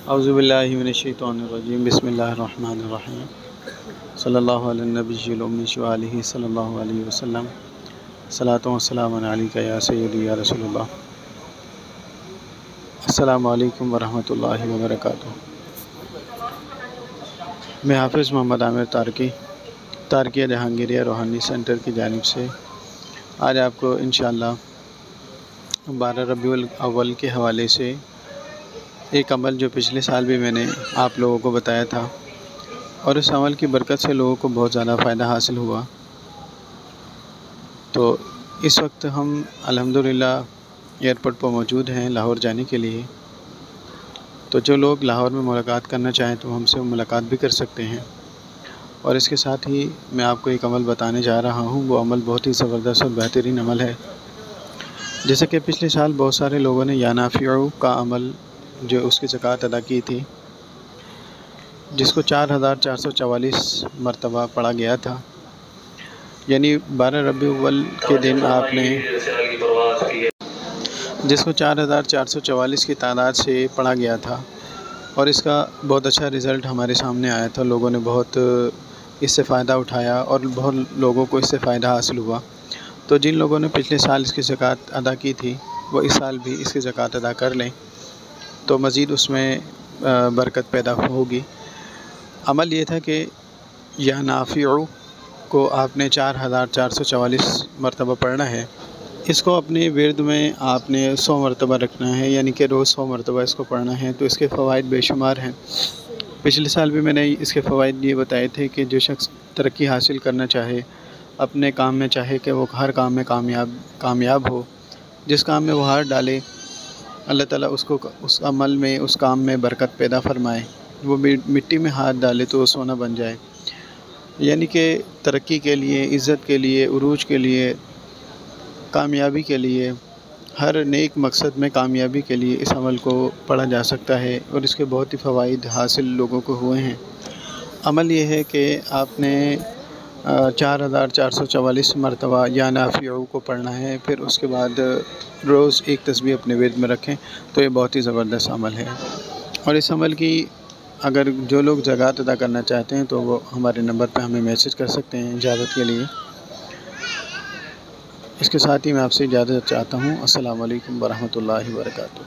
اعوذ باللہ من الشیطان الرجیم بسم اللہ الرحمن الرحیم صلی اللہ علی النبی الامی وآلہ صلی اللہ علیہ وسلم صلاۃ و سلام علیک یا سیدی یا رسول اللہ۔ السلام علیکم ورحمۃ اللہ وبرکاتہ۔ میں حافظ محمد عامر تارکیہ جہانگیریہ روحانی سینٹر کی جانب سے آج آپ کو انشاءاللہ 12 ربیع الاول کے حوالے سے ایک عمل جو پچھلے سال بھی میں نے آپ لوگوں کو بتایا تھا اور اس عمل کی برکت سے لوگوں کو بہت زیادہ فائدہ حاصل ہوا، تو اس وقت ہم الحمدللہ ایئرپورٹ پر موجود ہیں لاہور جانے کے لیے۔ تو جو لوگ لاہور میں ملاقات کرنا چاہیں تو ہم سے ملاقات بھی کر سکتے ہیں، اور اس کے ساتھ ہی میں آپ کو ایک عمل بتانے جا رہا ہوں۔ وہ عمل بہت ہی زبردست اور بہترین عمل ہے۔ جیسے کہ پچھلے سال بہت سارے لوگوں نے یا نافع کا عمل جو اس کی زکوٰۃ ادا کی تھی، جس کو 4444 مرتبہ پڑھا گیا تھا، یعنی 12 ربیع الاول کے دن آپ نے جس کو 4444 کی تعداد سے پڑھا گیا تھا، اور اس کا بہت اچھا رزلٹ ہمارے سامنے آیا تھا۔ لوگوں نے بہت اس سے فائدہ اٹھایا اور بہت لوگوں کو اس سے فائدہ حاصل ہوا۔ تو جن لوگوں نے پچھلے سال اس کی زکوٰۃ ادا کی تھی وہ اس سال بھی اس کی زکوٰۃ ادا کر لیں تو مزید اس میں برکت پیدا ہوگی۔ عمل یہ تھا کہ یا نافع کو آپ نے 4444 مرتبہ پڑھنا ہے۔ اس کو اپنے ورد میں آپ نے 100 مرتبہ رکھنا ہے، یعنی کہ روز 100 مرتبہ اس کو پڑھنا ہے۔ تو اس کے فوائد بے شمار ہیں۔ پچھلے سال بھی میں نے اس کے فوائد یہ بتائے تھے کہ جو شخص ترقی حاصل کرنا چاہے اپنے کام میں، چاہے کہ وہ ہر کام میں کامیاب ہو، جس کام میں وہ ہار ڈالے اللہ تعالیٰ اس کو اس عمل میں اس کام میں برکت پیدا فرمائے۔ وہ مٹی میں ہاتھ ڈالے تو وہ سونا بن جائے۔ یعنی کہ ترقی کے لیے، عزت کے لیے، عروج کے لیے، کامیابی کے لیے، ہر نیک مقصد میں کامیابی کے لیے اس عمل کو پڑھا جا سکتا ہے، اور اس کے بہت ہی فوائد حاصل لوگوں کو ہوئے ہیں۔ عمل یہ ہے کہ آپ نے 4444 مرتبہ یا نافع کو پڑھنا ہے، پھر اس کے بعد روز ایک تسبیح اپنے ورد میں رکھیں۔ تو یہ بہت ہی زبردست عمل ہے، اور اس عمل کی اگر جو لوگ زکوٰۃ ادا کرنا چاہتے ہیں تو وہ ہمارے نمبر پہ ہمیں میسج کر سکتے ہیں اجازت کے لیے۔ اس کے ساتھ ہی میں آپ سے اجازت چاہتا ہوں۔ السلام علیکم ورحمۃ اللہ وبرکاتہ۔